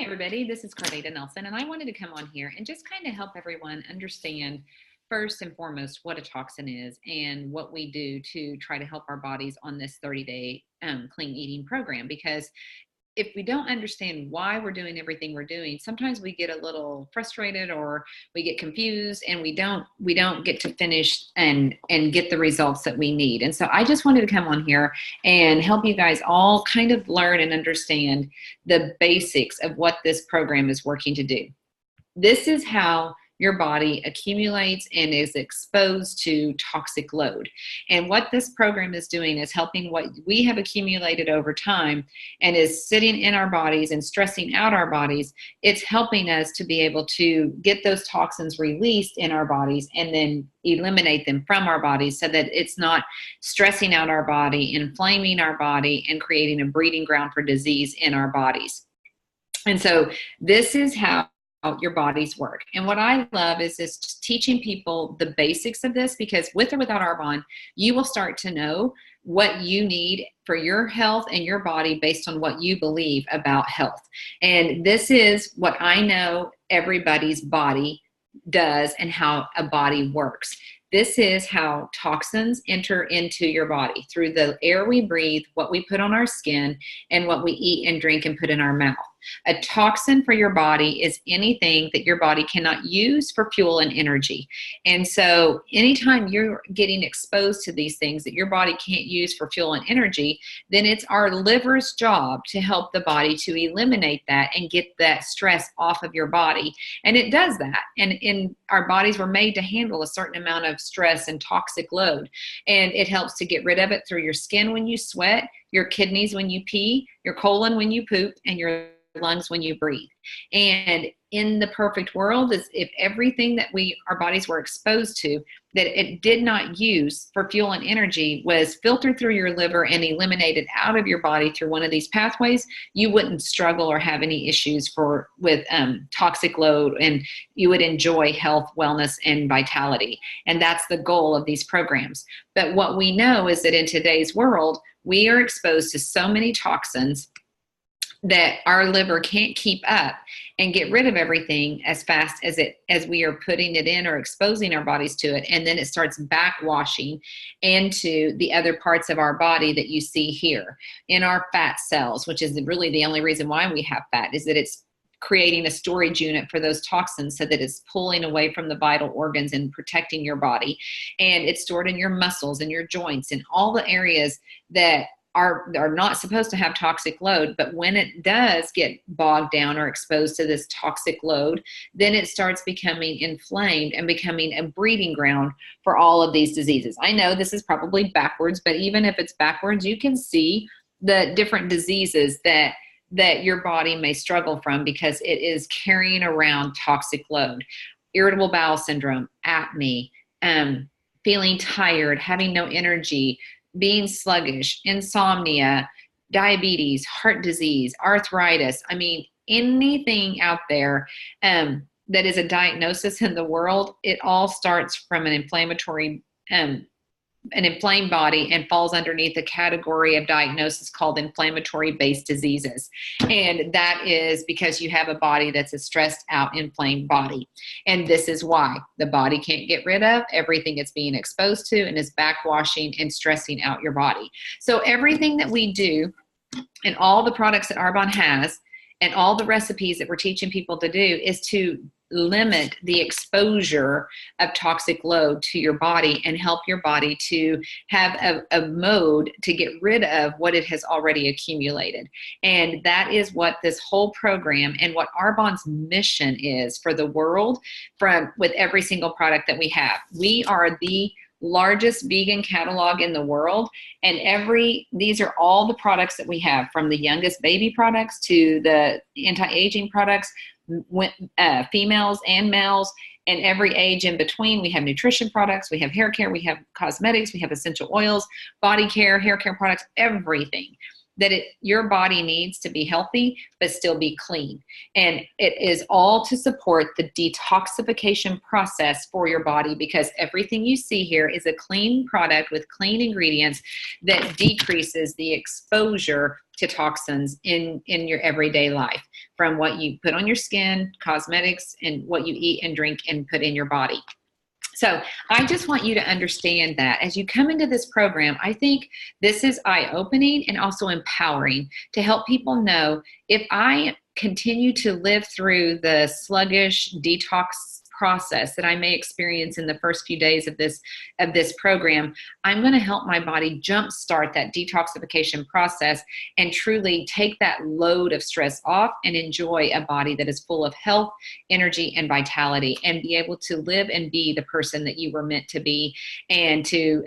Hi, everybody. This is Carleeta Nelson, and I wanted to come on here and just kind of help everyone understand first and foremost what a toxin is and what we do to try to help our bodies on this 30-day clean eating program. Because if we don't understand why we're doing everything we're doing, sometimes we get a little frustrated or we get confused and we don't get to finish and get the results that we need. And so I just wanted to come on here and help you guys all kind of learn and understand the basics of what this program is working to do. This is how your body accumulates and is exposed to toxic load. And what this program is doing is helping what we have accumulated over time and is sitting in our bodies and stressing out our bodies. It's helping us to be able to get those toxins released in our bodies and then eliminate them from our bodies so that it's not stressing out our body, inflaming our body, and creating a breeding ground for disease in our bodies. And so this is how your bodies work. And what I love is just teaching people the basics of this, because with or without Arbonne, you will start to know what you need for your health and your body based on what you believe about health. And this is what I know everybody's body does and how a body works. This is how toxins enter into your body through the air we breathe, what we put on our skin, and what we eat and drink and put in our mouth. A toxin for your body is anything that your body cannot use for fuel and energy. And so anytime you're getting exposed to these things that your body can't use for fuel and energy, then it's our liver's job to help the body to eliminate that and get that stress off of your body. And it does that. And our bodies were made to handle a certain amount of stress and toxic load. And it helps to get rid of it through your skin when you sweat, your kidneys when you pee, your colon when you poop, and your lungs when you breathe. And in the perfect world is if everything that our bodies were exposed to that it did not use for fuel and energy was filtered through your liver and eliminated out of your body through one of these pathways, you wouldn't struggle or have any issues with toxic load, and you would enjoy health, wellness, and vitality. And that's the goal of these programs. But what we know is that in today's world, we are exposed to so many toxins that our liver can't keep up and get rid of everything as fast as we are putting it in or exposing our bodies to it. And then it starts backwashing into the other parts of our body that you see here in our fat cells, which is really the only reason why we have fat, is that it's creating a storage unit for those toxins so that it's pulling away from the vital organs and protecting your body. And it's stored in your muscles and your joints and all the areas that are not supposed to have toxic load. But when it does get bogged down or exposed to this toxic load, then it starts becoming inflamed and becoming a breeding ground for all of these diseases. I know this is probably backwards, but even if it's backwards, you can see the different diseases that your body may struggle from because it is carrying around toxic load. Irritable bowel syndrome, acne, feeling tired, having no energy, being sluggish, insomnia, diabetes, heart disease, arthritis. I mean, anything out there that is a diagnosis in the world, it all starts from an inflamed body and falls underneath a category of diagnosis called inflammatory-based diseases. And that is because you have a body that's a stressed out, inflamed body. And this is why the body can't get rid of everything it's being exposed to and is backwashing and stressing out your body. So everything that we do and all the products that Arbonne has and all the recipes that we're teaching people to do is to limit the exposure of toxic load to your body and help your body to have a mode to get rid of what it has already accumulated. And that is what this whole program and what Arbonne's mission is for the world with every single product that we have. We are the largest vegan catalog in the world, and these are all the products that we have, from the youngest baby products to the anti-aging products, females and males, and every age in between. We have nutrition products, we have hair care, we have cosmetics, we have essential oils, body care, hair care products, everything that your body needs to be healthy but still be clean. And it is all to support the detoxification process for your body, because everything you see here is a clean product with clean ingredients that decreases the exposure to toxins in your everyday life, from what you put on your skin, cosmetics, and what you eat and drink and put in your body. So I just want you to understand that as you come into this program, I think this is eye-opening and also empowering to help people know, if I continue to live through the sluggish detox process that I may experience in the first few days of this program, I'm going to help my body jumpstart that detoxification process and truly take that load of stress off and enjoy a body that is full of health, energy, and vitality, and be able to live and be the person that you were meant to be. And to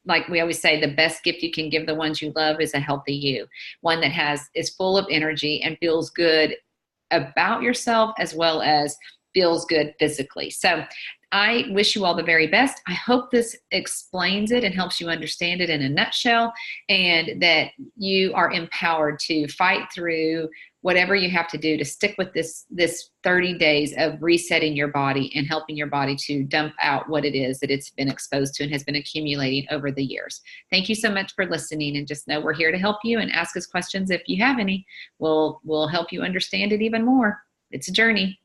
like we always say, the best gift you can give the ones you love is a healthy you, one that is full of energy and feels good about yourself, as well as feels good physically. So I wish you all the very best. I hope this explains it and helps you understand it in a nutshell, and that you are empowered to fight through whatever you have to do to stick with this 30 days of resetting your body and helping your body to dump out what it is that it's been exposed to and has been accumulating over the years. Thank you so much for listening, and just know we're here to help you, and ask us questions if you have any. We'll help you understand it even more. It's a journey.